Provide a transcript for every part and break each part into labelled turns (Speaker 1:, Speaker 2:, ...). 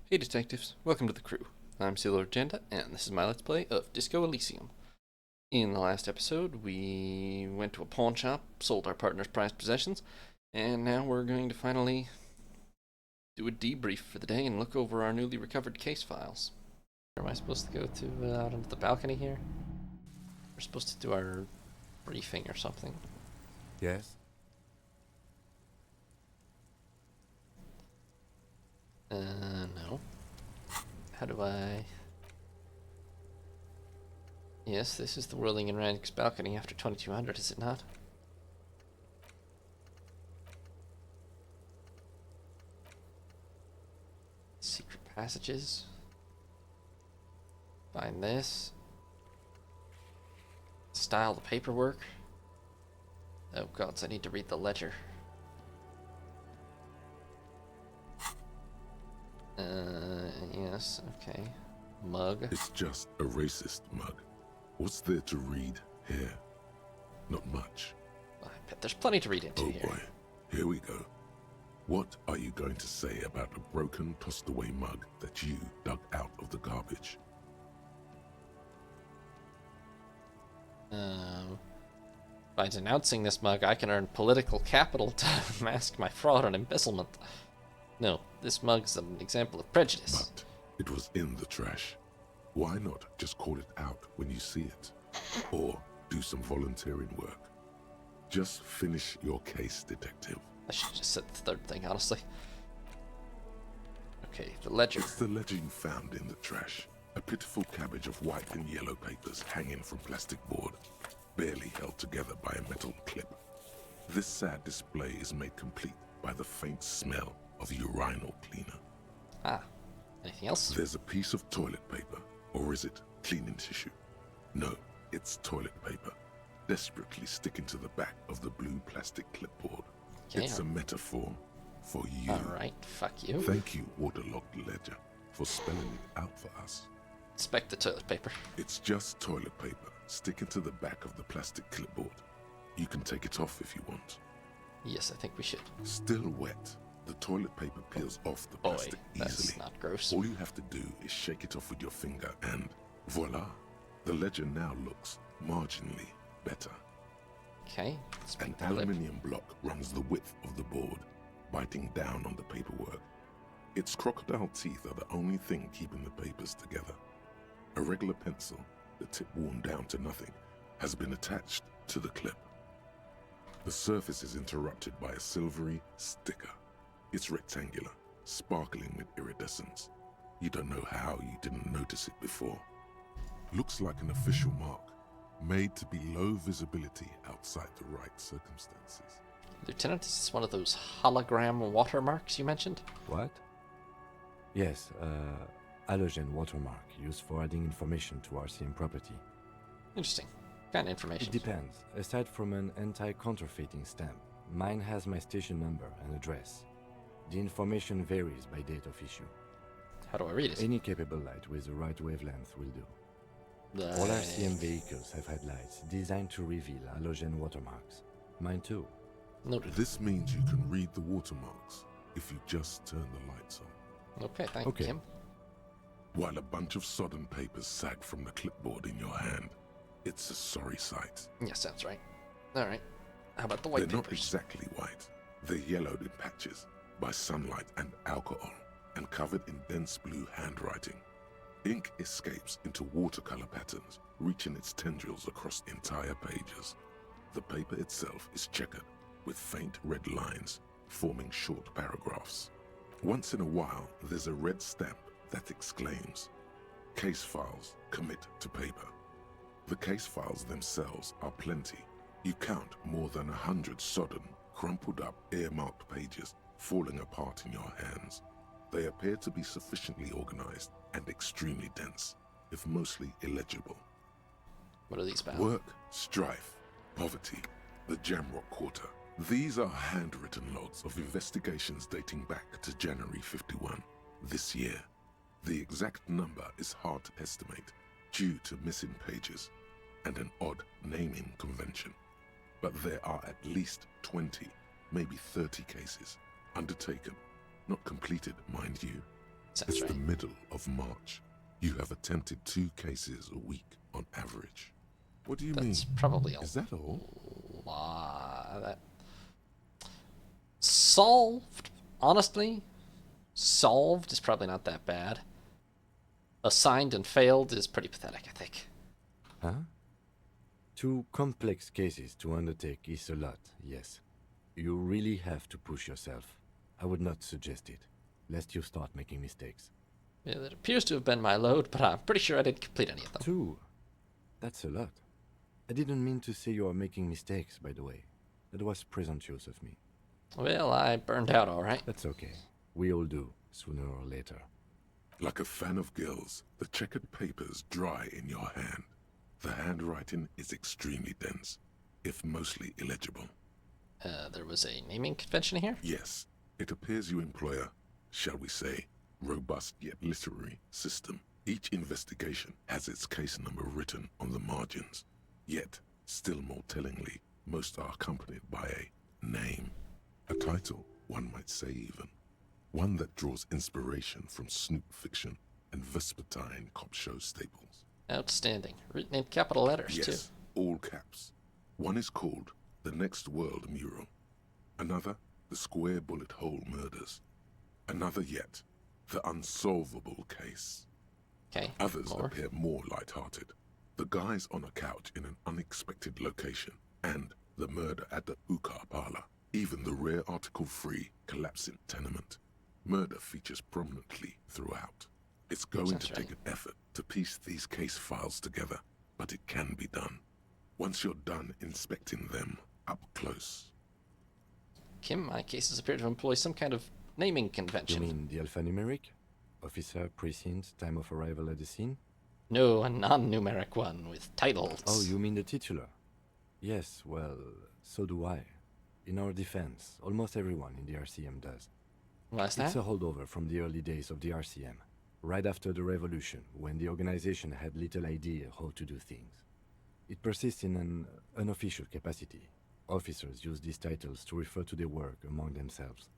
Speaker 1: Hey detectives, welcome to the crew. I'm Sailor Agenda, and this is my Let's Play of Disco Elysium. In the last episode, we went to a pawn shop, sold our partner's prized possessions, and now we're going to finally do a debrief for the day and look over our newly recovered case files. Am I supposed to go to out onto the balcony here? We're supposed to do our briefing or something.
Speaker 2: Yes?
Speaker 1: No. How do I... Yes, this is the Whirling and Ranks balcony after 2200, is it not? Secret passages. Find this. Style the paperwork. Oh gods, I need to read the ledger. Yes, okay. Mug.
Speaker 3: It's just a racist mug. What's there to read here? Not much.
Speaker 1: I bet there's plenty to read into
Speaker 3: Oh
Speaker 1: here.
Speaker 3: boy, here we go. What are you going to say about a broken, tossed away mug that you dug out of the garbage?
Speaker 1: By denouncing this mug, I can earn political capital to mask my fraud and embezzlement. No, this mug's an example of prejudice.
Speaker 3: But it was in the trash. Why not just call it out when you see it? Or do some volunteering work? Just finish your case, detective.
Speaker 1: I should have just said the third thing, honestly. Okay, the ledger.
Speaker 3: It's the ledger you found in the trash. A pitiful cabbage of white and yellow papers hanging from plastic board, barely held together by a metal clip. This sad display is made complete by the faint smell of urinal cleaner.
Speaker 1: Ah, anything else?
Speaker 3: There's a piece of toilet paper, or is it cleaning tissue? No, it's toilet paper, desperately sticking to the back of the blue plastic clipboard.
Speaker 1: Okay,
Speaker 3: It's a metaphor for you.
Speaker 1: Alright, fuck you.
Speaker 3: Thank you, waterlogged ledger, for spelling it out for us.
Speaker 1: Inspect the toilet paper.
Speaker 3: It's just toilet paper sticking to the back of the plastic clipboard. You can take it off if you want.
Speaker 1: Yes, I think we should.
Speaker 3: Still wet, the toilet paper peels off the
Speaker 1: Boy,
Speaker 3: plastic
Speaker 1: that's
Speaker 3: easily.
Speaker 1: not gross.
Speaker 3: All you have to do is shake it off with your finger and voila, the ledger now looks marginally better.
Speaker 1: Okay,
Speaker 3: An
Speaker 1: inspect the clip.
Speaker 3: aluminium block runs the width of the board, biting down on the paperwork. Its crocodile teeth are the only thing keeping the papers together. A regular pencil, the tip worn down to nothing, has been attached to the clip. The surface is interrupted by a silvery sticker. It's rectangular, sparkling with iridescence. You don't know how you didn't notice it before. Looks like an official mark, made to be low visibility outside the right circumstances.
Speaker 1: Lieutenant, is this one of those hologram watermarks you mentioned?
Speaker 2: What? Yes, halogen watermark used for adding information to RCM property.
Speaker 1: Interesting. Kind of
Speaker 2: It
Speaker 1: information.
Speaker 2: depends. Aside from an anti-counterfeiting stamp, mine has my station number and address. The information varies by date of issue.
Speaker 1: How do I read it?
Speaker 2: Any capable light with the right wavelength will do. All RCM vehicles have had lights designed to reveal halogen watermarks. Mine too.
Speaker 1: Noted.
Speaker 3: This means you can read the watermarks if you just turn the lights on.
Speaker 1: Okay, thank
Speaker 2: Okay.
Speaker 1: you, Kim.
Speaker 3: While a bunch of sodden papers sag from the clipboard in your hand, it's a sorry sight.
Speaker 1: Yeah, sounds right. Alright. How about the white
Speaker 3: They're not
Speaker 1: papers?
Speaker 3: exactly white. They're yellowed in patches by sunlight and alcohol, and covered in dense blue handwriting. Ink escapes into watercolor patterns, reaching its tendrils across entire pages. The paper itself is checkered, with faint red lines, forming short paragraphs. Once in a while, there's a red stamp that exclaims, "Case files, commit to paper." The case files themselves are plenty. You count more than 100 sodden, crumpled up, earmarked pages falling apart in your hands. They appear to be sufficiently organized and extremely dense, if mostly illegible.
Speaker 1: What are these about?
Speaker 3: Work, strife, poverty, the Jamrock Quarter. These are handwritten logs of investigations dating back to January 51, this year. The exact number is hard to estimate due to missing pages and an odd naming convention. But there are at least 20, maybe 30 cases undertaken, not completed, mind you.
Speaker 1: Sounds
Speaker 3: It's
Speaker 1: right.
Speaker 3: the middle of March. You have attempted 2 cases a week on average. What do you mean?
Speaker 1: That's probably a
Speaker 3: Is that all?
Speaker 1: lot. That solved, honestly, solved is probably not that bad. Assigned and failed is pretty pathetic, I think.
Speaker 2: Huh? 2 complex cases to undertake is a lot, yes. You really have to push yourself. I would not suggest it, lest you start making mistakes.
Speaker 1: Yeah, that appears to have been my load, but I'm pretty sure I didn't complete any of them.
Speaker 2: 2? That's a lot. I didn't mean to say you are making mistakes, by the way. That was presumptuous of me.
Speaker 1: Well, I burned out all right.
Speaker 2: That's okay. We all do, sooner or later.
Speaker 3: Like a fan of gills, the checkered papers dry in your hand. The handwriting is extremely dense, if mostly illegible.
Speaker 1: There was a naming convention here?
Speaker 3: Yes, it appears you employ a, shall we say, robust yet literary system. Each investigation has its case number written on the margins. Yet, still more tellingly, most are accompanied by a name. A title, one might say even. One that draws inspiration from snoop fiction and vespertine cop show staples.
Speaker 1: Outstanding. Written in capital letters, too.
Speaker 3: Yes, all caps. One is called The Next World Mural. Another, The Square Bullet Hole Murders. Another yet, The Unsolvable Case.
Speaker 1: Okay,
Speaker 3: Others
Speaker 1: more.
Speaker 3: appear more light-hearted. The guys on a couch in an unexpected location, and the murder at the Ukar parlor. Even the rare article-free collapsing tenement. Murder features prominently throughout. It's going
Speaker 1: Sounds
Speaker 3: to
Speaker 1: right.
Speaker 3: take an effort to piece these case files together, but it can be done. Once you're done inspecting them up close.
Speaker 1: Kim, my cases appear to employ some kind of naming
Speaker 2: You
Speaker 1: convention.
Speaker 2: mean the alphanumeric? Officer, precinct, time of arrival at the scene?
Speaker 1: No, a non-numeric one with titles.
Speaker 2: Oh, you mean the titular? Yes, well, so do I. In our defense, almost everyone in the RCM does.
Speaker 1: Why's that?
Speaker 2: It's a holdover from the early days of the RCM, right after the revolution, when the organization had little idea how to do things. It persists in an unofficial capacity. Officers use these titles to refer to their work among themselves.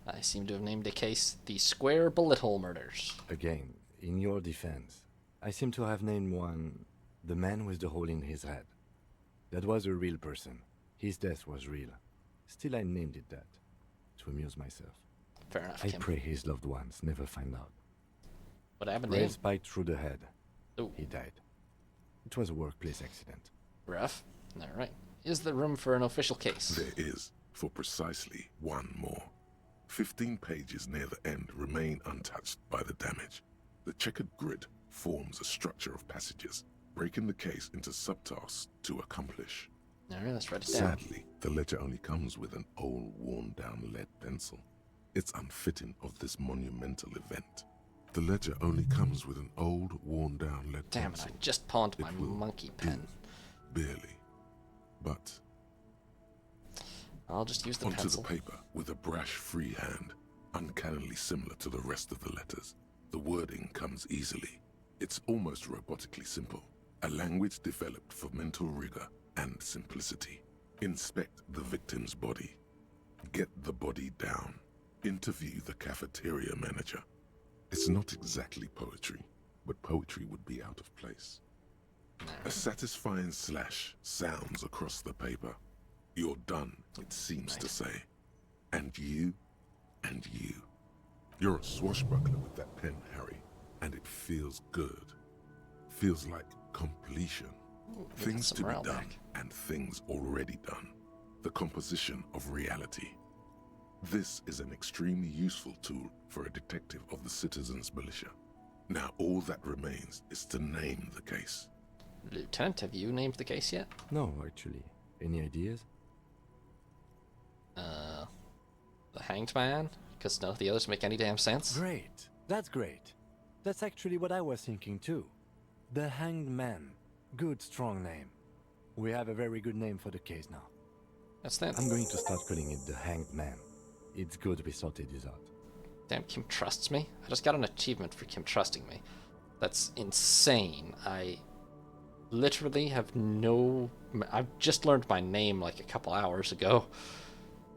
Speaker 1: I seem to have named a case the Square Bullet Hole Murders.
Speaker 2: Again, in your defense, I seem to have named one the man with the hole in his head. That was a real person. His death was real. Still, I named it that, to amuse myself.
Speaker 1: Fair enough,
Speaker 2: I
Speaker 1: Kim.
Speaker 2: pray his loved ones never find out.
Speaker 1: What happened to
Speaker 2: Rail
Speaker 1: him?
Speaker 2: spiked through the head.
Speaker 1: Ooh,
Speaker 2: He died. It was a workplace accident.
Speaker 1: rough. All right. Is there room for an official case?
Speaker 3: There is, for precisely one more. 15 pages near the end remain untouched by the damage. The checkered grid forms a structure of passages, breaking the case into subtasks to accomplish.
Speaker 1: All right, let's write it down.
Speaker 3: Sadly, the ledger only comes with an old, worn-down lead pencil. It's unfitting of this monumental event. The ledger only comes with an old, worn-down lead
Speaker 1: Damn it,
Speaker 3: pencil.
Speaker 1: I just pawned my
Speaker 3: It will
Speaker 1: monkey
Speaker 3: do,
Speaker 1: pen.
Speaker 3: barely. But
Speaker 1: I'll just use the
Speaker 3: onto
Speaker 1: pencil.
Speaker 3: the paper with a brash free hand, uncannily similar to the rest of the letters. The wording comes easily. It's almost robotically simple, a language developed for mental rigor and simplicity. Inspect the victim's body. Get the body down. Interview the cafeteria manager. It's not exactly poetry, but poetry would be out of place. A satisfying slash sounds across the paper. You're done, it seems to say. And you, and you. You're a swashbuckler with that pen, Harry, and it feels good. Feels like completion. Things
Speaker 1: some
Speaker 3: to be
Speaker 1: morale
Speaker 3: done,
Speaker 1: back.
Speaker 3: and things already done. The composition of reality. This is an extremely useful tool for a detective of the citizens' militia. Now all that remains is to name the case.
Speaker 1: Lieutenant, have you named the case yet?
Speaker 2: No, actually. Any ideas?
Speaker 1: The Hanged Man? Because none of the others make any damn sense.
Speaker 2: Great. That's great. That's actually what I was thinking too. The Hanged Man. Good, strong name. We have a very good name for the case now.
Speaker 1: That's that.
Speaker 2: I'm going to start calling it the Hanged Man. It's good we sorted this out.
Speaker 1: Damn, Kim trusts me. I just got an achievement for Kim trusting me. That's insane. I literally have no... I've just learned my name like a couple hours ago.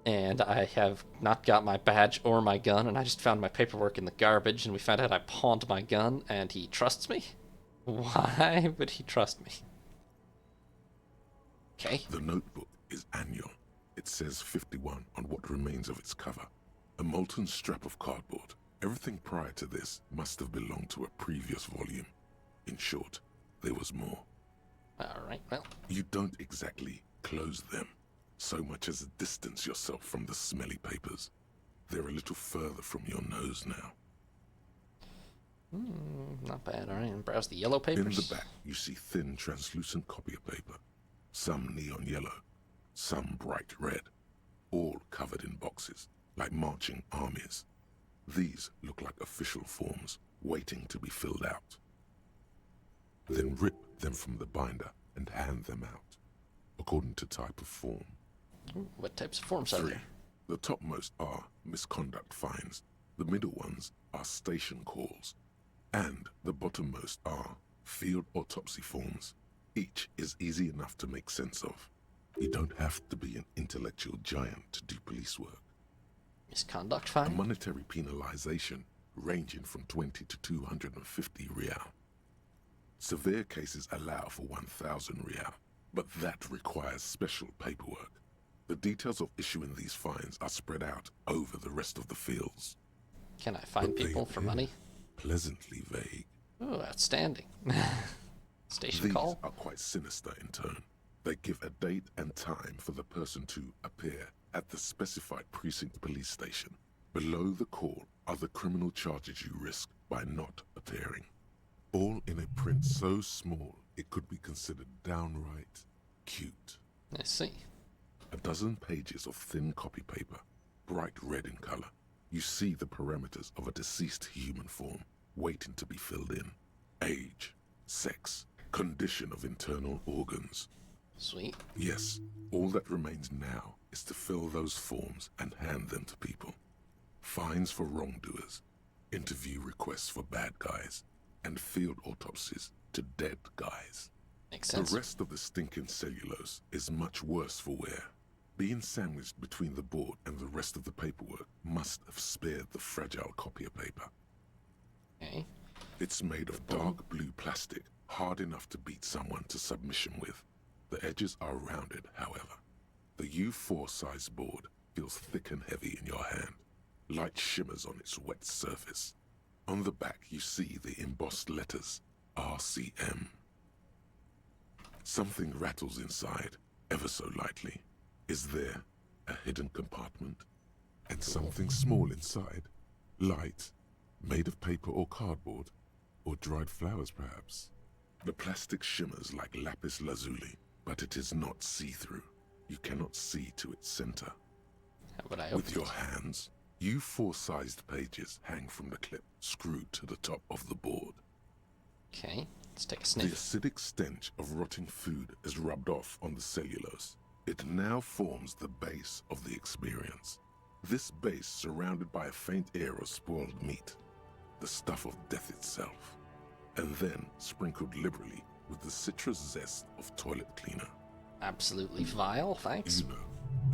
Speaker 1: and I have not got my badge or my gun, and I just found my paperwork in the garbage, and we found out I pawned my gun, and he trusts me? Why would he trust me? Okay.
Speaker 3: The notebook is annual. It says 51 on what remains of its cover. A molten strap of cardboard. Everything prior to this must have belonged to a previous volume. In short, there was more.
Speaker 1: Alright, well.
Speaker 3: You don't exactly close them, so much as distance yourself from the smelly papers. They're a little further from your nose now.
Speaker 1: Not bad. Alright, and browse the yellow papers.
Speaker 3: In the back, you see thin, translucent copy of paper. Some neon yellow, some bright red, all covered in boxes, like marching armies. These look like official forms, waiting to be filled out. Then rip them from the binder and hand them out, according to type of form.
Speaker 1: Ooh, what types of forms are
Speaker 3: 3.
Speaker 1: there?
Speaker 3: The topmost are misconduct fines, the middle ones are station calls, and the bottommost are field autopsy forms. Each is easy enough to make sense of. You don't have to be an intellectual giant to do police work.
Speaker 1: Misconduct
Speaker 3: A
Speaker 1: fine?
Speaker 3: monetary penalization ranging from 20 to 250 real. Severe cases allow for 1,000 real, but that requires special paperwork. The details of issuing these fines are spread out over the rest of the fields.
Speaker 1: Can I find
Speaker 3: But they
Speaker 1: people for
Speaker 3: appear
Speaker 1: money?
Speaker 3: Pleasantly vague.
Speaker 1: Oh, outstanding. Station
Speaker 3: These
Speaker 1: call?
Speaker 3: are quite sinister in turn. They give a date and time for the person to appear at the specified precinct police station. Below the call are the criminal charges you risk by not appearing. All in a print so small it could be considered downright cute.
Speaker 1: I see.
Speaker 3: A dozen pages of thin copy paper, bright red in color. You see the parameters of a deceased human form waiting to be filled in. Age, sex, condition of internal organs.
Speaker 1: Sweet.
Speaker 3: Yes, all that remains now is to fill those forms and hand them to people. Fines for wrongdoers, interview requests for bad guys, and field autopsies to dead guys.
Speaker 1: Makes sense.
Speaker 3: The rest of the stinking cellulose is much worse for wear. Being sandwiched between the board and the rest of the paperwork must have spared the fragile copier paper.
Speaker 1: Okay.
Speaker 3: It's made of dark blue plastic, hard enough to beat someone to submission with. The edges are rounded, however. The U4 size board feels thick and heavy in your hand. Light shimmers on its wet surface. On the back you see the embossed letters, RCM. Something rattles inside, ever so lightly. Is there a hidden compartment? And something small inside, light, made of paper or cardboard, or dried flowers perhaps. The plastic shimmers like lapis lazuli, but it is not see-through. You cannot see to its center.
Speaker 1: How would I open
Speaker 3: With your
Speaker 1: it?
Speaker 3: hands, U4-sized pages hang from the clip screwed to the top of the board.
Speaker 1: Okay, let's take a
Speaker 3: The
Speaker 1: sniff.
Speaker 3: acidic stench of rotting food is rubbed off on the cellulose. It now forms the base of the experience. This base surrounded by a faint air of spoiled meat, the stuff of death itself, and then sprinkled liberally with the citrus zest of toilet cleaner.
Speaker 1: Absolutely vile, thanks.
Speaker 3: You know,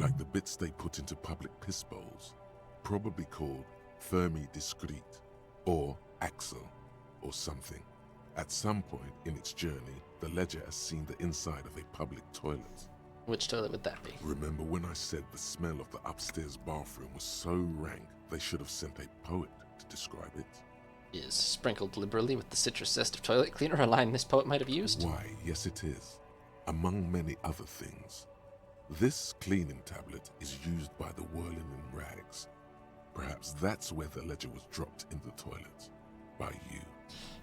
Speaker 3: like the bits they put into public piss bowls, probably called Fermi Discrete, or Axel, or something. At some point in its journey, the ledger has seen the inside of a public toilet.
Speaker 1: Which toilet would that be?
Speaker 3: Remember when I said the smell of the upstairs bathroom was so rank they should have sent a poet to describe it?
Speaker 1: Is sprinkled liberally with the citrus zest of toilet cleaner a line this poet might have used?
Speaker 3: Why, yes it is. Among many other things. This cleaning tablet is used by the whirling in rags. Perhaps that's where the ledger was dropped in the toilet. By you.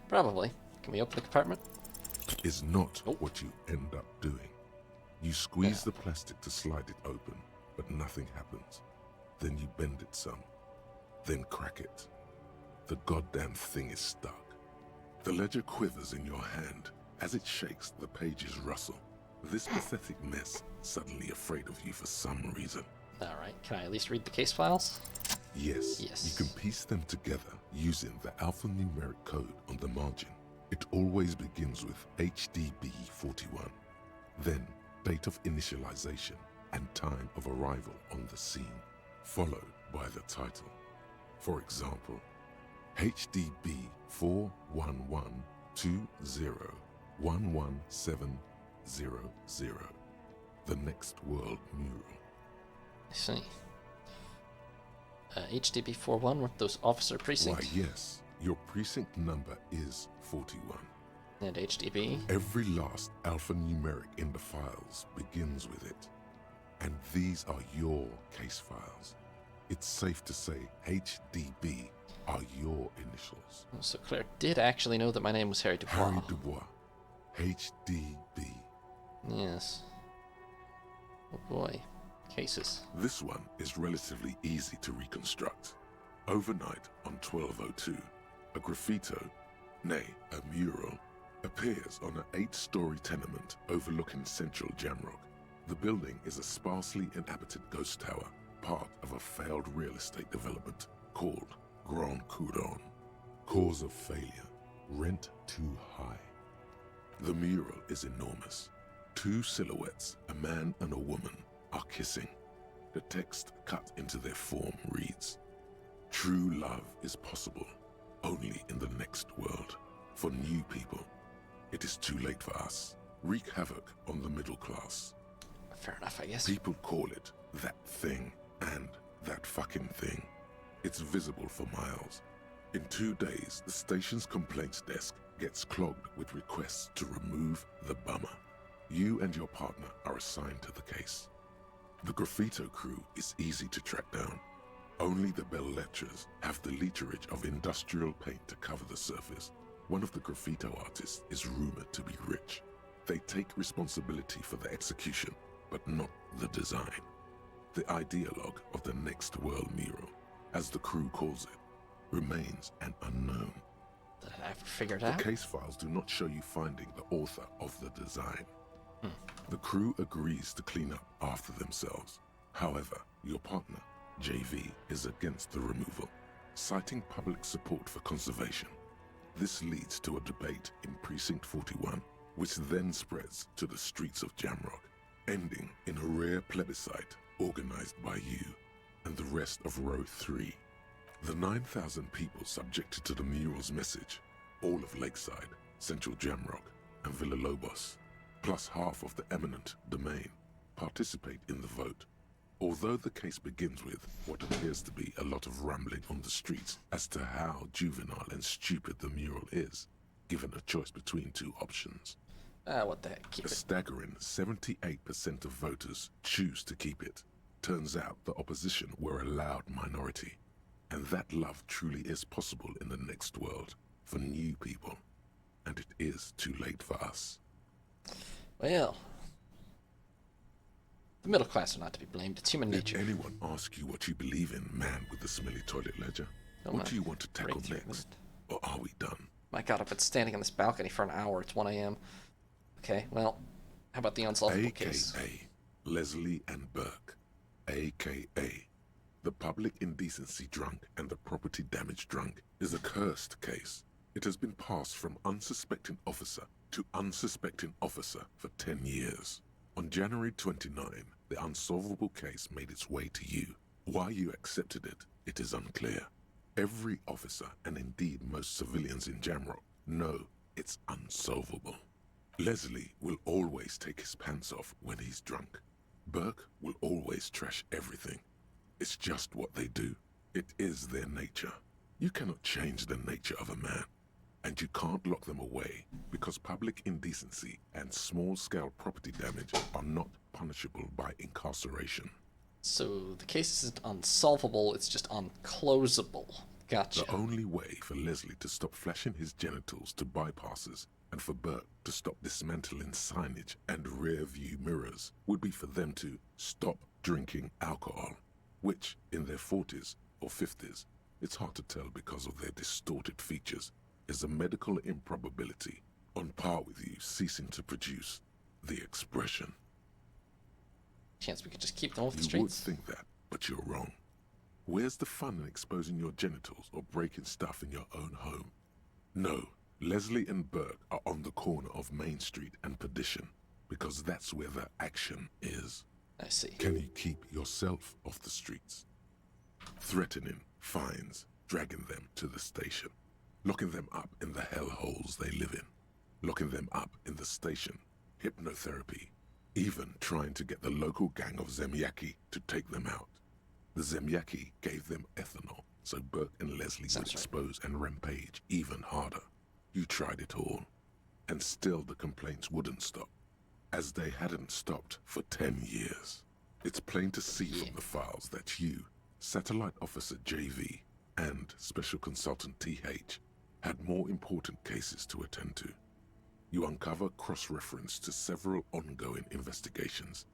Speaker 1: Probably. Can we open the compartment?
Speaker 3: Is not
Speaker 1: Nope.
Speaker 3: what you end up doing. You squeeze the plastic to slide it open, but nothing happens. Then you bend it some. Then crack it. The goddamn thing is stuck. The ledger quivers in your hand. As it shakes, the pages rustle. This pathetic mess suddenly afraid of you for some reason.
Speaker 1: Alright, can I at least read the case files?
Speaker 3: Yes,
Speaker 1: Yes.
Speaker 3: you can piece them together using the alphanumeric code on the margin. It always begins with HDB 41. Then, date of initialization, and time of arrival on the scene, followed by the title. For example, HDB 41120111700, the Next World Mural.
Speaker 1: I see. HDB 41 with those officer precinct.
Speaker 3: Why, yes, your precinct number is 41.
Speaker 1: And HDB?
Speaker 3: Every last alphanumeric in the files begins with it. And these are your case files. It's safe to say HDB are your initials.
Speaker 1: So Claire did actually know that my name was Harry Dubois.
Speaker 3: Harry Dubois. HDB.
Speaker 1: Yes. Oh boy. Cases.
Speaker 3: This one is relatively easy to reconstruct. Overnight on 1202, a graffito, nay, a mural, appears on an 8-story tenement overlooking central Jamrock. The building is a sparsely inhabited ghost tower, part of a failed real estate development called Grand Coudon. Cause of failure, rent too high. The mural is enormous. 2 silhouettes, a man and a woman, are kissing. The text cut into their form reads, "True love is possible only in the next world. For new people, it is too late for us. Wreak havoc on the middle class."
Speaker 1: Fair enough, I guess.
Speaker 3: People call it that thing and that fucking thing. It's visible for miles. In 2 days, the station's complaints desk gets clogged with requests to remove the bummer. You and your partner are assigned to the case. The graffito crew is easy to track down. Only the belles-lettres have the literage of industrial paint to cover the surface. One of the graffito artists is rumored to be rich. They take responsibility for the execution, but not the design. The ideologue of the Next World Mural, as the crew calls it, remains an unknown.
Speaker 1: Did I ever figure it
Speaker 3: The
Speaker 1: out?
Speaker 3: case files do not show you finding the author of the design. The crew agrees to clean up after themselves. However, your partner, JV, is against the removal, citing public support for conservation. This leads to a debate in Precinct 41, which then spreads to the streets of Jamrock, ending in a rare plebiscite organized by you and the rest of Row 3. The 9,000 people subjected to the mural's message, all of Lakeside, Central Jamrock, and Villalobos, plus half of the eminent domain, participate in the vote. Although the case begins with what appears to be a lot of rambling on the streets as to how juvenile and stupid the mural is, given a choice between 2 options,
Speaker 1: What the heck, keep
Speaker 3: a
Speaker 1: it.
Speaker 3: staggering 78% of voters choose to keep it. Turns out the opposition were a loud minority, and that love truly is possible in the next world for new people, and it is too late for us.
Speaker 1: Well, the middle class are not to be blamed. It's human
Speaker 3: Did
Speaker 1: nature.
Speaker 3: anyone ask you what you believe in, man with the smelly toilet ledger?
Speaker 1: Oh
Speaker 3: What
Speaker 1: my,
Speaker 3: do you want to tackle
Speaker 1: breakthrough
Speaker 3: next? Or are we done?
Speaker 1: My god, I've been standing on this balcony for an hour. It's 1 a.m. Okay, well, how about the unsolvable case?
Speaker 3: AKA Leslie and Burke, AKA the public indecency drunk and the property damage drunk, is a cursed case. It has been passed from unsuspecting officer to unsuspecting officer for 10 years. On January 29, the unsolvable case made its way to you. Why you accepted it, it is unclear. Every officer, and indeed most civilians in Jamrock, know it's unsolvable. Leslie will always take his pants off when he's drunk. Burke will always trash everything. It's just what they do. It is their nature. You cannot change the nature of a man, and you can't lock them away because public indecency and small-scale property damage are not punishable by incarceration.
Speaker 1: So the case isn't unsolvable, it's just unclosable. Gotcha.
Speaker 3: The only way for Leslie to stop flashing his genitals to bypassers and for Burke to stop dismantling signage and rear-view mirrors would be for them to stop drinking alcohol, which, in their 40s or 50s, it's hard to tell because of their distorted features, is a medical improbability on par with you ceasing to produce the expression.
Speaker 1: Chance we could just keep them off the
Speaker 3: You would
Speaker 1: streets.
Speaker 3: think that, but you're wrong. Where's the fun in exposing your genitals or breaking stuff in your own home? No, Leslie and Burke are on the corner of Main Street and Perdition, because that's where the action is.
Speaker 1: I see.
Speaker 3: Can you keep yourself off the streets? Threatening fines, dragging them to the station, locking them up in the hellholes they live in, locking them up in the station, hypnotherapy, even trying to get the local gang of Zemyaki to take them out. The Zemyaki gave them ethanol, so Burke and Leslie would expose and rampage even harder. You tried it all, and still the complaints wouldn't stop, as they hadn't stopped for 10 years. It's plain to see from the files that you, Satellite Officer JV, and Special Consultant TH had more important cases to attend to. You uncover cross-reference to several ongoing investigations,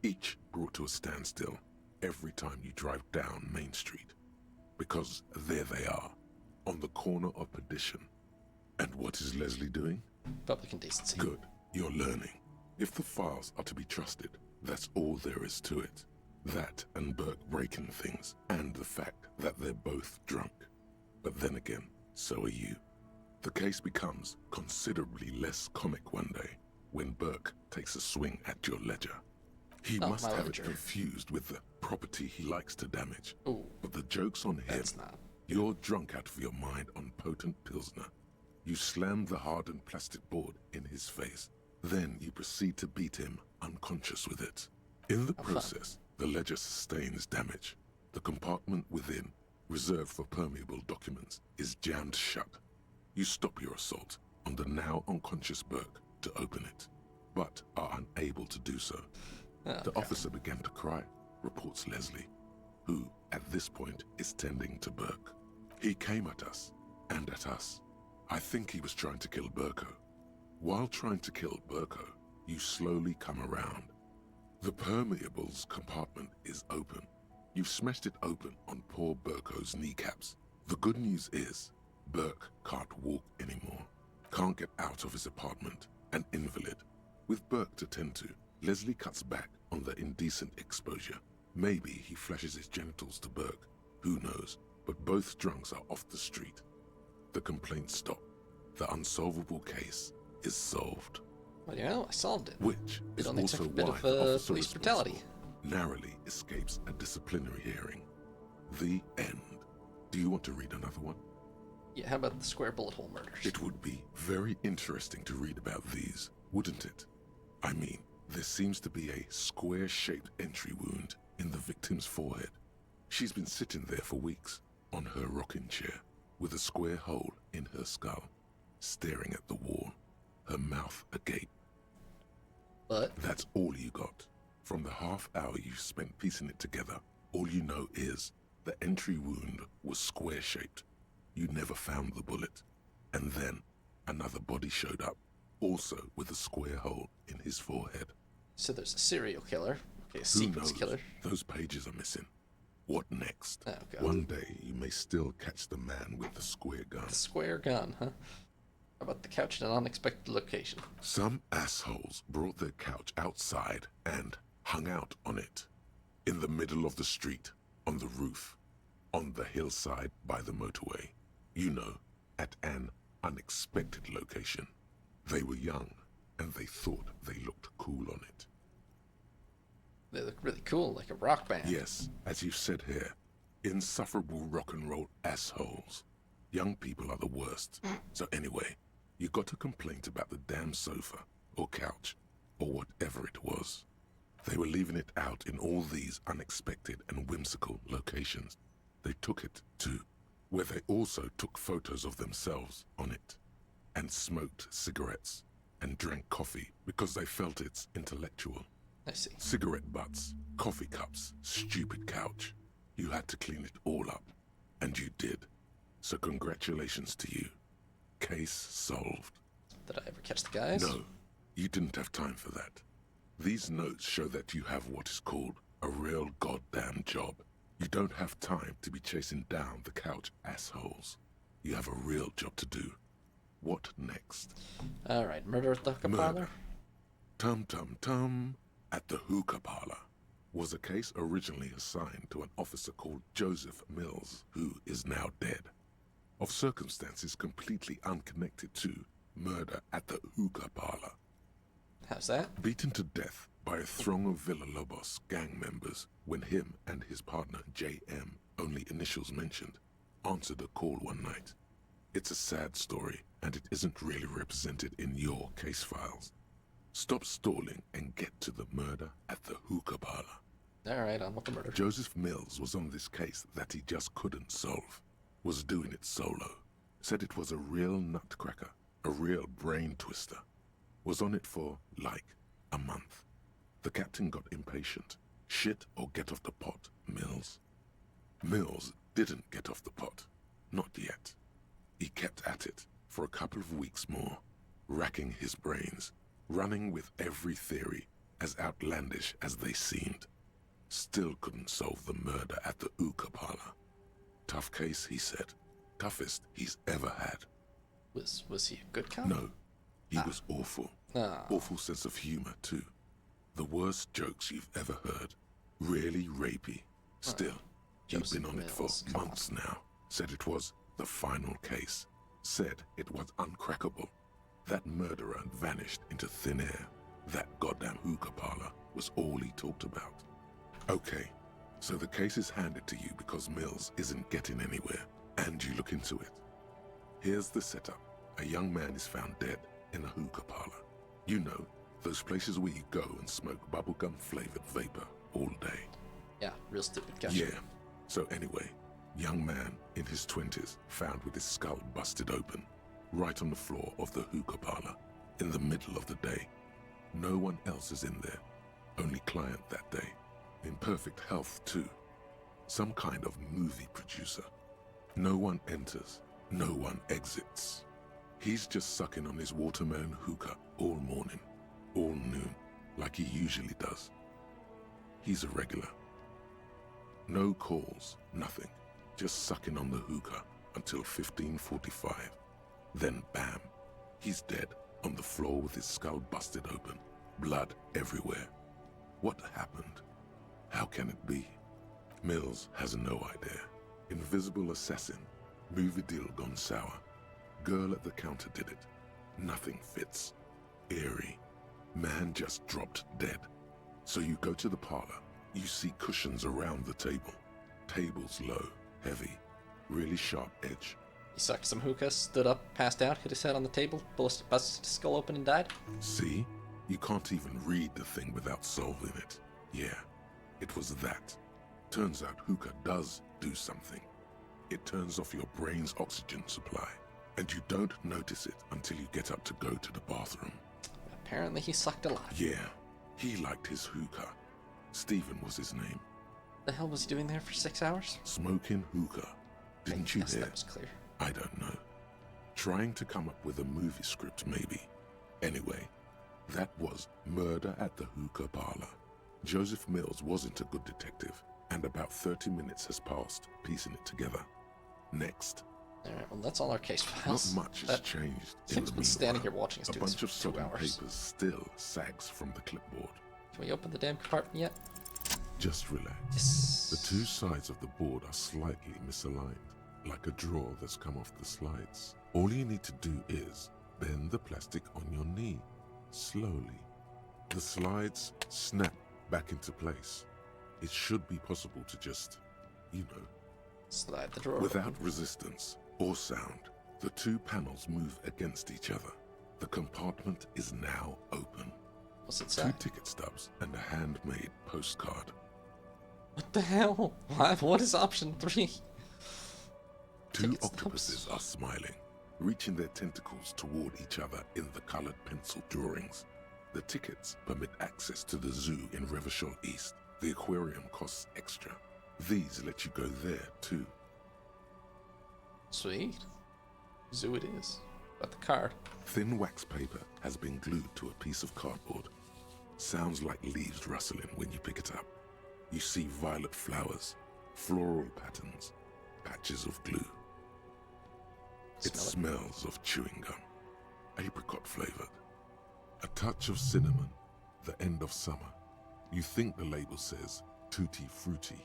Speaker 3: each brought to a standstill every time you drive down Main Street. Because there they are, on the corner of Perdition. And what is Leslie doing?
Speaker 1: Public indecency.
Speaker 3: Good, you're learning. If the files are to be trusted, that's all there is to it. That and Burke breaking things, and the fact that they're both drunk. But then again, so are you. The case becomes considerably less comic one day when Burke takes a swing at your ledger. He must have it confused with the property he likes to damage.
Speaker 1: Ooh,
Speaker 3: but the joke's on him.
Speaker 1: That's not.
Speaker 3: You're drunk out of your mind on potent Pilsner. You slam the hardened plastic board in his face. Then you proceed to beat him unconscious with it. In the process, the ledger sustains damage. The compartment within, reserved for permeable documents, is jammed shut. You stop your assault on the now unconscious Burke to open it, but are unable to do so. The officer began to cry, reports Leslie, who, at this point, is tending to Burke. He came at us, and at us. I think he was trying to kill Burko. While trying to kill Burko, you slowly come around. The permeables compartment is open. You've smashed it open on poor Burko's kneecaps. The good news is, Burke can't walk anymore. Can't get out of his apartment, an invalid. With Burke to tend to, Leslie cuts back on the indecent exposure. Maybe he flashes his genitals to Burke. Who knows? But both drunks are off the street. The complaints stop. The unsolvable case is solved.
Speaker 1: Well, you know, I solved it.
Speaker 3: Which is also
Speaker 1: bit
Speaker 3: why
Speaker 1: of
Speaker 3: the officer
Speaker 1: police brutality.
Speaker 3: narrowly escapes a disciplinary hearing. The end. Do you want to read another one?
Speaker 1: Yeah, how about the square bullet hole murders?
Speaker 3: It would be very interesting to read about these, wouldn't it? I mean, there seems to be a square-shaped entry wound in the victim's forehead. She's been sitting there for weeks, on her rocking chair, with a square hole in her skull, staring at the wall, her mouth agape.
Speaker 1: But
Speaker 3: that's all you got. From the half hour you spent piecing it together, all you know is the entry wound was square-shaped. You never found the bullet. And then another body showed up, also with a square hole in his forehead.
Speaker 1: So there's a serial killer. Okay, a
Speaker 3: Who
Speaker 1: sequence
Speaker 3: knows?
Speaker 1: killer.
Speaker 3: Those pages are missing. What next?
Speaker 1: Oh, God.
Speaker 3: One day you may still catch the man with the square gun.
Speaker 1: The square gun, huh? How about the couch in an unexpected location?
Speaker 3: Some assholes brought their couch outside and hung out on it. In the middle of the street, on the roof, on the hillside by the motorway. You know, at an unexpected location. They were young, and they thought they looked cool on it.
Speaker 1: They look really cool, like a rock band.
Speaker 3: Yes, as you said here, insufferable rock and roll assholes. Young people are the worst. So anyway, you got a complaint about the damn sofa, or couch, or whatever it was. They were leaving it out in all these unexpected and whimsical locations. They took it to where they also took photos of themselves on it, and smoked cigarettes, and drank coffee because they felt it's intellectual.
Speaker 1: I see.
Speaker 3: Cigarette butts, coffee cups, stupid couch. You had to clean it all up, and you did. So congratulations to you. Case solved.
Speaker 1: Did I ever catch the guys?
Speaker 3: No, you didn't have time for that. These notes show that you have what is called a real goddamn job. You don't have time to be chasing down the couch assholes. You have a real job to do. What next?
Speaker 1: Alright, murder at the hookah
Speaker 3: Murder.
Speaker 1: parlor?
Speaker 3: Tum at the hookah parlor was a case originally assigned to an officer called Joseph Mills, who is now dead, of circumstances completely unconnected to murder at the hookah parlor.
Speaker 1: How's that?
Speaker 3: Beaten to death by a throng of Villalobos gang members when him and his partner J.M., only initials mentioned, answered a call one night. It's a sad story, and it isn't really represented in your case files. Stop stalling and get to the murder at the hookah parlor.
Speaker 1: Alright, on with the murder.
Speaker 3: Joseph Mills was on this case that he just couldn't solve. Was doing it solo. Said it was a real nutcracker, a real brain twister. Was on it for, like, a month. The captain got impatient. Shit or get off the pot, Mills. Mills didn't get off the pot. Not yet. He kept at it for a couple of weeks more, racking his brains, running with every theory, as outlandish as they seemed. Still couldn't solve the murder at the hookah parlor. Tough case, he said. Toughest he's ever had.
Speaker 1: Was he a good cop?
Speaker 3: No, he was awful.
Speaker 1: Ah.
Speaker 3: Awful sense of humor, too. The worst jokes you've ever heard. Really rapey. Still, he'd
Speaker 1: Joseph
Speaker 3: been on it for
Speaker 1: Mills,
Speaker 3: months now. Said it was the final case. Said it was uncrackable. That murderer vanished into thin air. That goddamn hookah parlor was all he talked about. Okay, so the case is handed to you because Mills isn't getting anywhere, and you look into it. Here's the setup. A young man is found dead in a hookah parlor. You know, those places where you go and smoke bubblegum-flavored vapor all day.
Speaker 1: Yeah, real stupid. Gotcha.
Speaker 3: Yeah. So anyway, young man in his 20s found with his skull busted open, right on the floor of the hookah parlor, in the middle of the day. No one else is in there. Only client that day. In perfect health, too. Some kind of movie producer. No one enters. No one exits. He's just sucking on his watermelon hookah all morning, all noon, like he usually does. He's a regular. No calls, nothing. Just sucking on the hookah until 15:45. Then bam, he's dead on the floor with his skull busted open, blood everywhere. What happened? How can it be? Mills has no idea. Invisible assassin. Movie deal gone sour. Girl at the counter did it. Nothing fits. Eerie. Man just dropped dead. So you go to the parlor. You see cushions around the table. Tables low, heavy, really sharp edge.
Speaker 1: He sucked some hookah, stood up, passed out, hit his head on the table, busted his skull open and died.
Speaker 3: See? You can't even read the thing without solving it. Yeah, it was that. Turns out hookah does do something. It turns off your brain's oxygen supply, and you don't notice it until you get up to go to the bathroom.
Speaker 1: Apparently he sucked a lot.
Speaker 3: Yeah, he liked his hookah. Stephen was his name.
Speaker 1: The hell was he doing there for 6 hours?
Speaker 3: Smoking hookah. Didn't you
Speaker 1: Yes,
Speaker 3: hear?
Speaker 1: that was clear.
Speaker 3: I don't know. Trying to come up with a movie script, maybe. Anyway, that was Murder at the Hookah Parlor. Joseph Mills wasn't a good detective, and about 30 minutes has passed, piecing it together. Next.
Speaker 1: Alright, well that's all our case
Speaker 3: Not
Speaker 1: files.
Speaker 3: much has
Speaker 1: That
Speaker 3: changed. In
Speaker 1: Tim's
Speaker 3: the
Speaker 1: been standing here
Speaker 3: meanwhile.
Speaker 1: watching us
Speaker 3: A
Speaker 1: do
Speaker 3: bunch
Speaker 1: this
Speaker 3: of
Speaker 1: for 2
Speaker 3: sodden
Speaker 1: hours.
Speaker 3: papers still sags from the clipboard.
Speaker 1: Can we open the damn compartment yet?
Speaker 3: Just relax.
Speaker 1: Yes.
Speaker 3: The two sides of the board are slightly misaligned, like a drawer that's come off the slides. All you need to do is bend the plastic on your knee, slowly. The slides snap back into place. It should be possible to just,
Speaker 1: Slide the drawer.
Speaker 3: without resistance or sound, the two panels move against each other. The compartment is now open.
Speaker 1: What's it
Speaker 3: 2
Speaker 1: say?
Speaker 3: ticket stubs and a handmade postcard.
Speaker 1: What the hell? What is option 3?
Speaker 3: 2
Speaker 1: Ticket
Speaker 3: octopuses
Speaker 1: stubs.
Speaker 3: are smiling, reaching their tentacles toward each other in the colored pencil drawings. The tickets permit access to the zoo in Revachol East. The aquarium costs extra. These let you go there, too.
Speaker 1: Sweet. Zoo it is. Got the card.
Speaker 3: Thin wax paper has been glued to a piece of cardboard. Sounds like leaves rustling when you pick it up. You see violet flowers, floral patterns, patches of glue. It
Speaker 1: Smell
Speaker 3: smells of chewing gum, apricot flavored. A touch of cinnamon, the end of summer. You think the label says tutti frutti.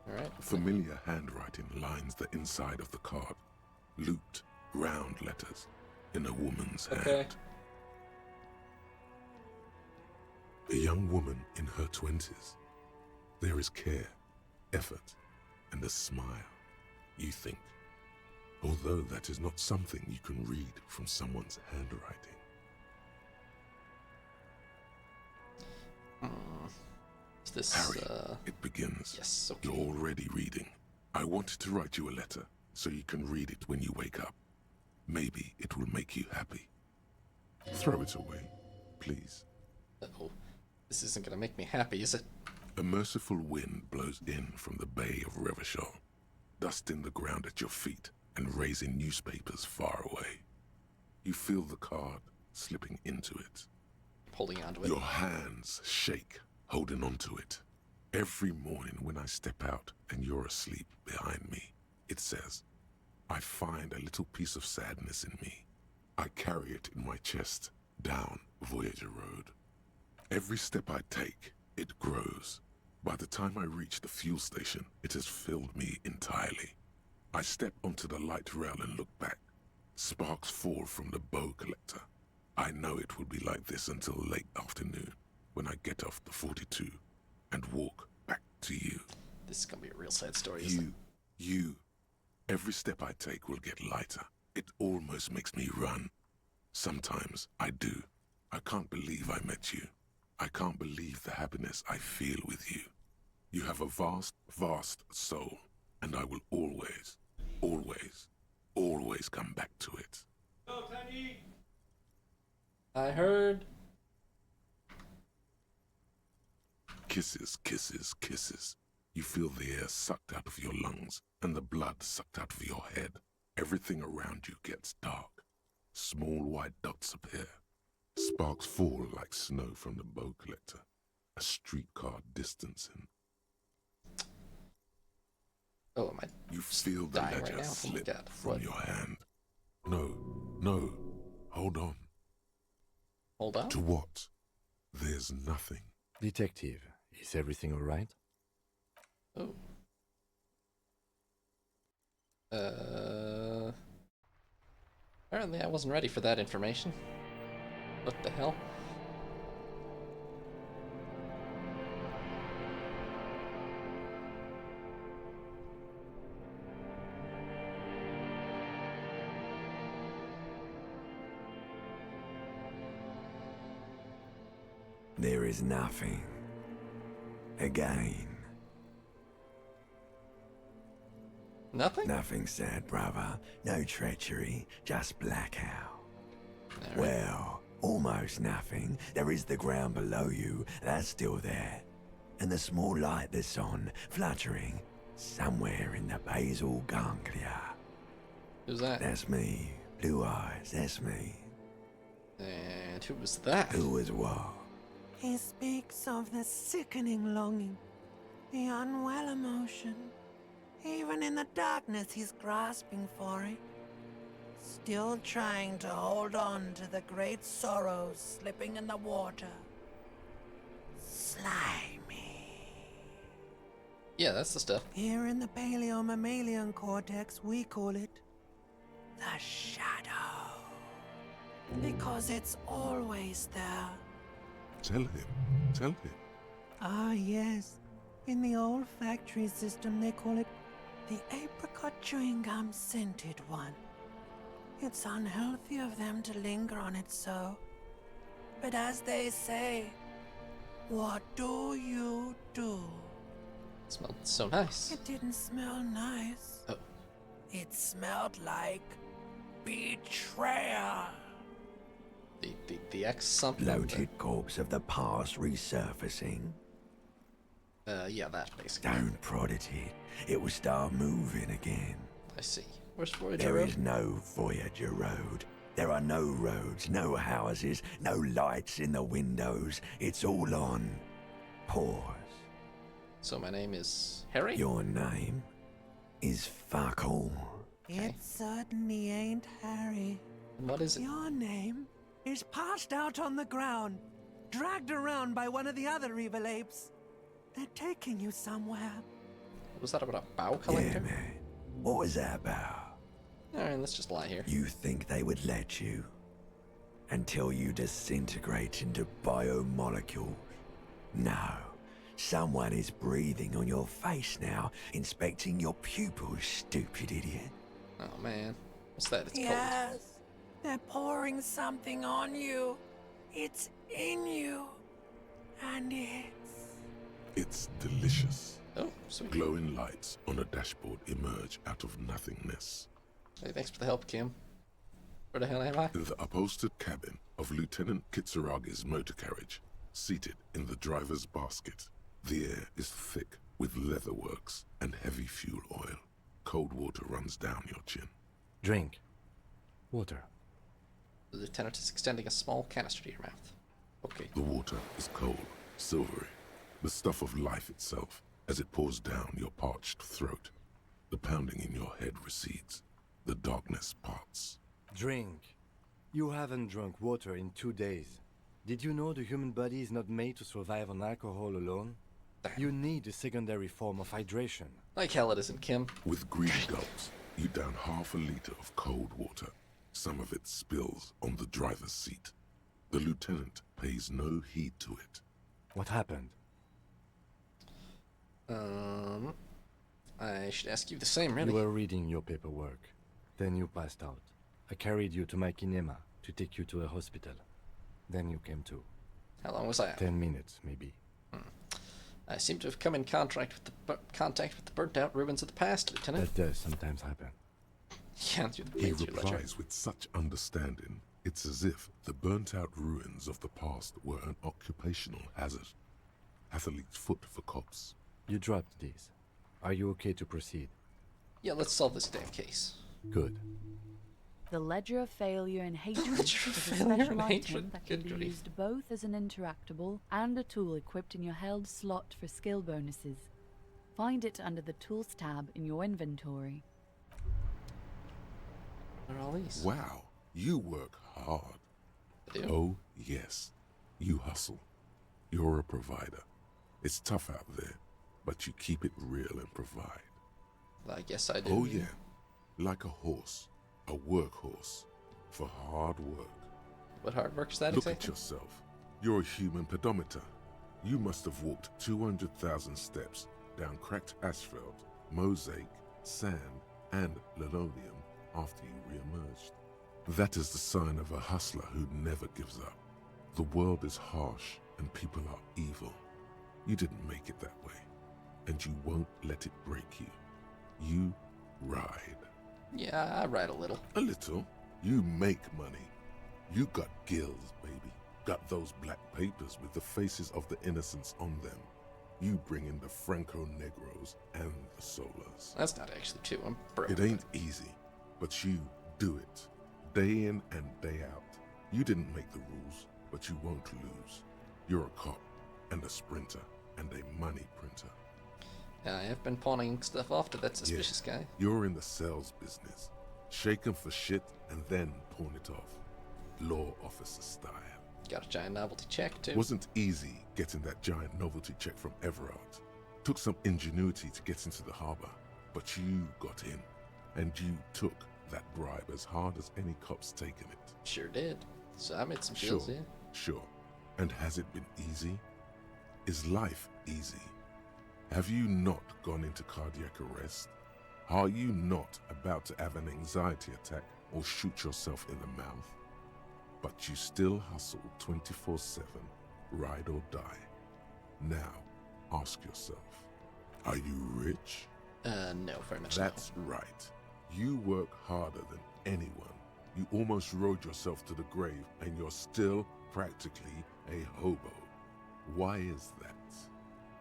Speaker 1: Alright.
Speaker 3: Familiar handwriting lines the inside of the card. Looped, round letters in a woman's
Speaker 1: Okay.
Speaker 3: hand. A young woman in her 20s. There is care, effort, and a smile, you think. Although that is not something you can read from someone's handwriting.
Speaker 1: Is this,
Speaker 3: Harry, it begins.
Speaker 1: Yes, okay.
Speaker 3: You're already reading. I wanted to write you a letter so you can read it when you wake up. Maybe it will make you happy. Throw it away, please.
Speaker 1: Uh-oh. This isn't gonna make me happy, is it?
Speaker 3: A merciful wind blows in from the Bay of Revachol, dusting the ground at your feet and raising newspapers far away. You feel the card slipping into it.
Speaker 1: I'm holding onto it.
Speaker 3: Your hands shake, holding onto it. Every morning when I step out and you're asleep behind me, it says, I find a little piece of sadness in me. I carry it in my chest down Voyager Road. Every step I take, it grows. By the time I reach the fuel station, it has filled me entirely. I step onto the light rail and look back. Sparks fall from the bow collector. I know it will be like this until late afternoon, when I get off the 42 and walk back to you.
Speaker 1: This is gonna be a real sad story, isn't it?
Speaker 3: You. Every step I take will get lighter. It almost makes me run. Sometimes I do. I can't believe I met you. I can't believe the happiness I feel with you. You have a vast, vast soul, and I will always, always, always come back to it.
Speaker 1: I heard.
Speaker 3: Kisses, kisses, kisses. You feel the air sucked out of your lungs and the blood sucked out of your head. Everything around you gets dark. Small white dots appear. Sparks fall like snow from the bow collector. A streetcar distancing.
Speaker 1: Oh, am I?
Speaker 3: You feel the
Speaker 1: dying right
Speaker 3: ledger
Speaker 1: now? Oh my
Speaker 3: slip
Speaker 1: God,
Speaker 3: from
Speaker 1: what?
Speaker 3: your hand. No, no. Hold on.
Speaker 1: Hold on.
Speaker 3: To what? There's nothing.
Speaker 2: Detective, is everything all right?
Speaker 1: Oh. Apparently I wasn't ready for that information. What the hell?
Speaker 4: There is nothing. Again.
Speaker 1: Nothing?
Speaker 4: Nothing sad, brother. No treachery, just blackout.
Speaker 1: All right.
Speaker 4: Well, almost nothing. There is the ground below you, that's still there. And the small light that's on, fluttering, somewhere in the basal ganglia.
Speaker 1: Who's that?
Speaker 4: That's me. Blue eyes, that's me.
Speaker 1: And who was that?
Speaker 4: Who was what?
Speaker 5: He speaks of the sickening longing, the unwell emotion. Even in the darkness, he's grasping for it. Still trying to hold on to the great sorrows slipping in the water. Slimy.
Speaker 1: Yeah, that's the stuff.
Speaker 5: Here in the paleo-mammalian cortex, we call it the shadow. Because it's always there.
Speaker 3: Tell him. Tell him.
Speaker 5: Ah, yes. In the olfactory system, they call it the apricot chewing gum scented one. It's unhealthy of them to linger on it so. But as they say, what do you do?
Speaker 1: It smelled so nice.
Speaker 5: It didn't smell nice.
Speaker 1: Oh.
Speaker 5: It smelled like betrayal.
Speaker 1: The X something.
Speaker 4: Bloated corpse of the past resurfacing.
Speaker 1: Yeah, that basically.
Speaker 4: Don't prod at it. It will start moving again.
Speaker 1: I see. Where's Voyager
Speaker 4: There
Speaker 1: Road?
Speaker 4: is no Voyager Road. There are no roads, no houses, no lights in the windows. It's all on pause.
Speaker 1: So my name is Harry?
Speaker 4: Your name is fuck all.
Speaker 5: It certainly ain't Harry.
Speaker 1: And what is it?
Speaker 5: Your name is passed out on the ground, dragged around by one of the other evil apes. They're taking you somewhere.
Speaker 1: Was that about a bow
Speaker 4: Yeah,
Speaker 1: collector?
Speaker 4: man. What was that about?
Speaker 1: Alright, let's just lie here.
Speaker 4: You think they would let you? Until you disintegrate into biomolecules. No. Someone is breathing on your face now, inspecting your pupils, stupid idiot.
Speaker 1: Oh man. What's that? It's cold.
Speaker 5: Yes, they're pouring something on you. It's in you. And
Speaker 3: It's delicious.
Speaker 1: Oh, sweet.
Speaker 3: Glowing lights on a dashboard emerge out of nothingness.
Speaker 1: Hey, thanks for the help, Kim. Where the hell am I?
Speaker 3: In the upholstered cabin of Lieutenant Kitsuragi's motor carriage, seated in the driver's basket, the air is thick with leatherworks and heavy fuel oil. Cold water runs down your chin.
Speaker 2: Drink. Water.
Speaker 1: The lieutenant is extending a small canister to your mouth. Okay.
Speaker 3: The water is cold, silvery, the stuff of life itself, as it pours down your parched throat. The pounding in your head recedes. The darkness parts.
Speaker 2: Drink. You haven't drunk water in 2 days. Did you know the human body is not made to survive on alcohol alone? You need a secondary form of hydration.
Speaker 1: Like hell it isn't, Kim.
Speaker 3: With greedy gulps, you down half a liter of cold water. Some of it spills on the driver's seat. The lieutenant pays no heed to it.
Speaker 2: What happened?
Speaker 1: I should ask you the same, really.
Speaker 2: You were reading your paperwork. Then you passed out. I carried you to my kinema to take you to a hospital. Then you came to.
Speaker 1: How long was I out?
Speaker 2: 10 minutes, maybe.
Speaker 1: I seem to have come in contact with the burnt-out ruins of the past, Lieutenant.
Speaker 2: That does sometimes happen.
Speaker 1: Yeah, through the
Speaker 3: He
Speaker 1: pages, Ledger.
Speaker 3: replies with such understanding, it's as if the burnt-out ruins of the past were an occupational hazard. Athlete's foot for cops.
Speaker 2: You dropped these. Are you okay to proceed?
Speaker 1: Yeah, let's solve this damn case.
Speaker 2: Good.
Speaker 6: The Ledger of Failure and Hatred
Speaker 1: Ledger of
Speaker 6: is a
Speaker 1: Failure and
Speaker 6: special
Speaker 1: Hatred?
Speaker 6: item that can
Speaker 1: Good
Speaker 6: be
Speaker 1: grief.
Speaker 6: used both as an interactable and a tool equipped in your held slot for skill bonuses. Find it under the Tools tab in your inventory.
Speaker 1: What are all these?
Speaker 3: Wow, you work hard.
Speaker 1: I do?
Speaker 3: Oh, yes. You hustle. You're a provider. It's tough out there, but you keep it real and provide.
Speaker 1: I guess I do.
Speaker 3: Oh, yeah. Like a horse. A workhorse. For hard work.
Speaker 1: What hard work is that
Speaker 3: Look
Speaker 1: exactly?
Speaker 3: at yourself. You're a human pedometer. You must have walked 200,000 steps down cracked asphalt, mosaic, sand, and linoleum after you re-emerged. That is the sign of a hustler who never gives up. The world is harsh and people are evil. You didn't make it that way, and you won't let it break you. You ride.
Speaker 1: Yeah, I ride a little.
Speaker 3: A little. You make money. You got gills, baby. Got those black papers with the faces of the innocents on them. You bring in the Franco Negros and the Solas.
Speaker 1: That's not actually true. I'm broke.
Speaker 3: It ain't easy, but you do it. Day in and day out. You didn't make the rules, but you won't lose. You're a cop and a sprinter and a money printer.
Speaker 1: I have been pawning stuff off to that suspicious guy.
Speaker 3: You're in the sales business. Shake 'em for shit and then pawn it off. Law officer style.
Speaker 1: Got a giant novelty check, too.
Speaker 3: Wasn't easy getting that giant novelty check from Everard. Took some ingenuity to get into the harbor, but you got in, and you took that bribe as hard as any cop's taken it.
Speaker 1: Sure did. So I made some
Speaker 3: Sure,
Speaker 1: deals, yeah.
Speaker 3: sure. And has it been easy? Is life easy? Have you not gone into cardiac arrest? Are you not about to have an anxiety attack or shoot yourself in the mouth? But you still hustle 24/7, ride or die. Now, ask yourself, are you rich?
Speaker 1: No, very much no.
Speaker 3: That's right. You work harder than anyone. You almost rode yourself to the grave and you're still practically a hobo. Why is that?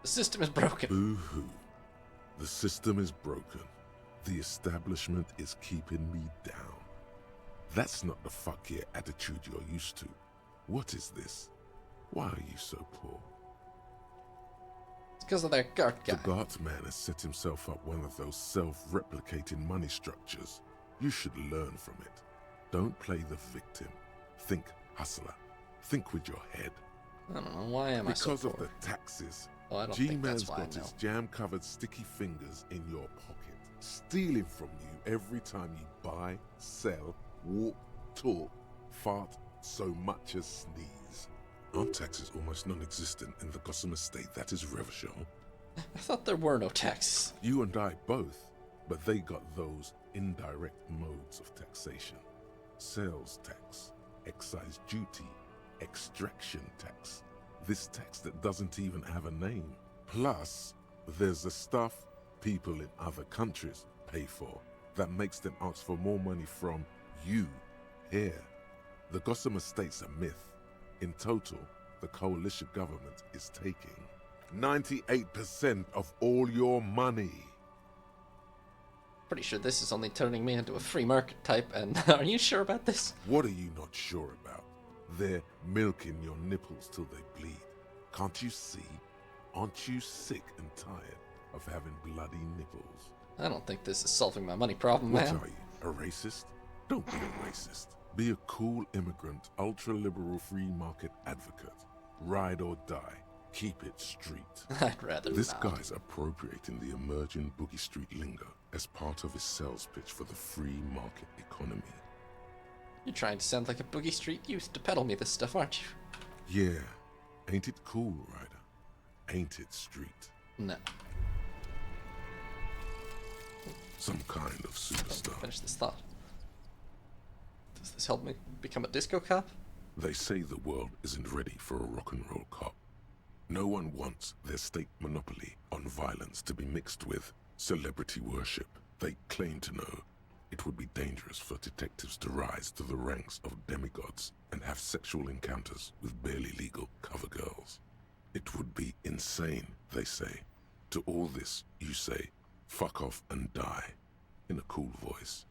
Speaker 1: The system is broken.
Speaker 3: Boo-hoo. The system is broken. The establishment is keeping me down. That's not the fuck yeah attitude you're used to. What is this? Why are you so poor?
Speaker 1: It's because of that guard guy.
Speaker 3: The Gart man has set himself up one of those self-replicating money structures. You should learn from it. Don't play the victim. Think hustler. Think with your head.
Speaker 1: I don't know. Why am I so
Speaker 3: Because of
Speaker 1: poor?
Speaker 3: the taxes.
Speaker 1: Oh, I don't think
Speaker 3: G-Man's
Speaker 1: that's why,
Speaker 3: got
Speaker 1: no.
Speaker 3: his jam-covered sticky fingers in your pocket, stealing from you every time you buy, sell, walk, talk, fart, so much as sneeze. Aren't taxes almost non-existent in the Gossamer state that is Revachol?
Speaker 1: I thought there were no taxes.
Speaker 3: You and I both, but they got those indirect modes of taxation. Sales tax, excise duty, extraction tax. This tax that doesn't even have a name. Plus, there's the stuff people in other countries pay for that makes them ask for more money from you here. The Gossamer state's a myth. In total, the coalition government is taking 98% of all your money.
Speaker 1: Pretty sure this is only turning me into a free market type, and are you sure about this?
Speaker 3: What are you not sure about? They're milking your nipples till they bleed. Can't you see? Aren't you sick and tired of having bloody nipples?
Speaker 1: I don't think this is solving my money problem,
Speaker 3: What
Speaker 1: man.
Speaker 3: are you, a racist? Don't be a racist. Be a cool immigrant, ultra-liberal free market advocate. Ride or die. Keep it street.
Speaker 1: I'd rather
Speaker 3: This
Speaker 1: not.
Speaker 3: guy's appropriating the emerging boogie street lingo as part of his sales pitch for the free market economy.
Speaker 1: You're trying to sound like a Boogie Street youth to peddle me this stuff, aren't you?
Speaker 3: Yeah, ain't it cool, Ryder? Ain't it street?
Speaker 1: No.
Speaker 3: Some kind of superstar.
Speaker 1: Finish this thought. Does this help me become a disco cop?
Speaker 3: They say the world isn't ready for a rock and roll cop. No one wants their state monopoly on violence to be mixed with celebrity worship. They claim to know it would be dangerous for detectives to rise to the ranks of demigods and have sexual encounters with barely legal cover girls. It would be insane, they say. To all this, you say, fuck off and die, in a cool voice.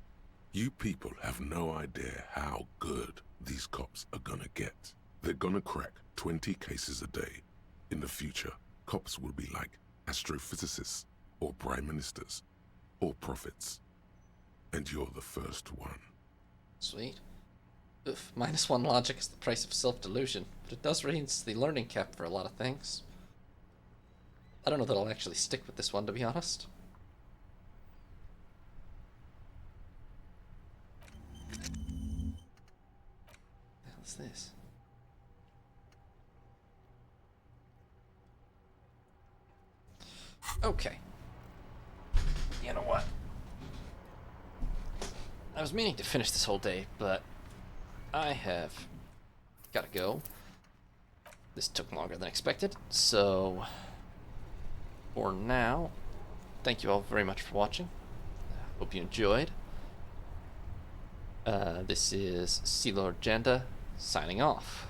Speaker 3: You people have no idea how good these cops are gonna get. They're gonna crack 20 cases a day. In the future, cops will be like astrophysicists, or prime ministers, or prophets. And you're the first one.
Speaker 1: Sweet. Oof, -1 logic is the price of self-delusion, but it does raise the learning cap for a lot of things. I don't know that I'll actually stick with this one, to be honest. What's this? Okay. You know what? I was meaning to finish this whole day, but I have gotta go. This took longer than expected, so for now, thank you all very much for watching. Hope you enjoyed. This is Sealord Janda signing off.